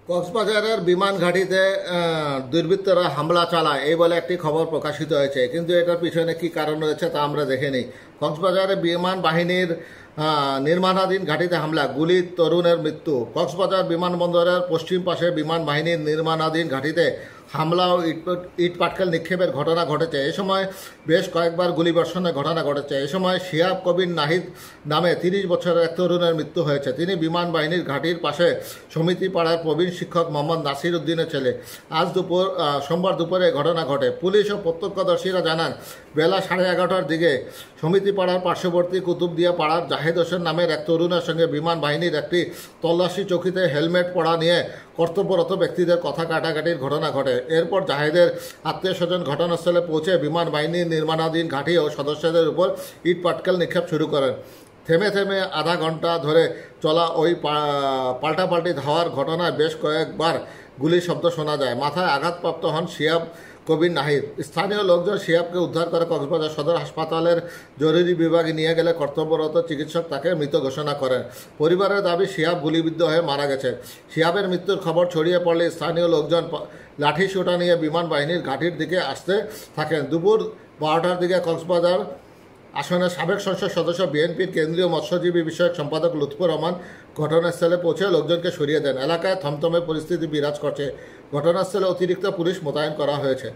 কক্সবাজারের বিমান ঘাঁটিতে দুর্বৃত্তরা হামলা চালায় এই বলে একটি খবর প্রকাশিত হয়েছে, কিন্তু এটার পিছনে কি কারণ রয়েছে তা আমরা দেখে নিই। কক্সবাজারে বিমান বাহিনীর নির্মাণাধীন ঘাঁটিতে হামলা, গুলি, তরুণের মৃত্যু। কক্সবাজার বিমানবন্দরের পশ্চিম পাশে বিমান বাহিনীর নির্মাণাধীন ঘাঁটিতে হামলা ও ইট পাটকেল নিক্ষেপের ঘটনা ঘটেছে। এ সময় বেশ কয়েকবার গুলিবর্ষণের ঘটনা ঘটেছে। এ সময় শিহাব কবির নাহিদ নামে 30 বছরের এক তরুণের মৃত্যু হয়েছে। তিনি বিমান বাহিনীর ঘাঁটির পাশে সমিতি পাড়ার প্রবীণ শিক্ষক মোহাম্মদ নাসির উদ্দিনের ছেলে। আজ সোমবার দুপুরে ঘটনা ঘটে। পুলিশ ও প্রত্যক্ষদর্শীরা জানান, বেলা 11:30টার দিকে সমিতি পাড়ার পার্শ্ববর্তী কুতুবদিয়া পাড়ার জাহেদ হোসেন নামের এক তরুণের সঙ্গে বিমান বাহিনীর একটি তল্লাশি চৌকিতে হেলমেট পরা নিয়ে কর্তব্যরত ব্যক্তিদের কথা কাটাকাটির ঘটনা ঘটে। এরপর জাহেদের আত্মীয় স্বজন ঘটনাস্থলে পৌঁছে বিমান বাহিনীর নির্মাণাধীন ঘাঁটি ও সদস্যদের উপর ইট পাটকেল নিক্ষেপ শুরু করেন। থেমে থেমে আধা ঘন্টা ধরে চলা ওই পাল্টাপাল্টি ধাওয়ার ঘটনায় বেশ কয়েকবার গুলির শব্দ শোনা যায়। মাথায় আঘাতপ্রাপ্ত হন শিহাব কবির নাহিদ। স্থানীয় লোকজন শিহাবকে উদ্ধার করে কক্সবাজার সদর হাসপাতালের জরুরি বিভাগে নিয়ে গেলে কর্তব্যরত চিকিৎসক তাকে মৃত ঘোষণা করেন। পরিবারের দাবি, শিহাব গুলিবিদ্ধ হয়ে মারা গেছে। শিহাবের মৃত্যুর খবর ছড়িয়ে পড়লে স্থানীয় লোকজন লাঠি সোঁটা নিয়ে বিমান বাহিনীর ঘাঁটির দিকে আসতে থাকেন। দুপুর 12টার দিকে কক্সবাজার আসনের সাবেক সংসদ সদস্য, বিএনপির কেন্দ্রীয় মৎস্যজীবী বিষয়ক সম্পাদক লুৎফর রহমান ঘটনাস্থলে পৌঁছে লোকজনকে সরিয়ে দেন। এলাকায় থমথমে পরিস্থিতি বিরাজ করছে। ঘটনাস্থলে অতিরিক্ত পুলিশ মোতায়েন করা হয়েছে।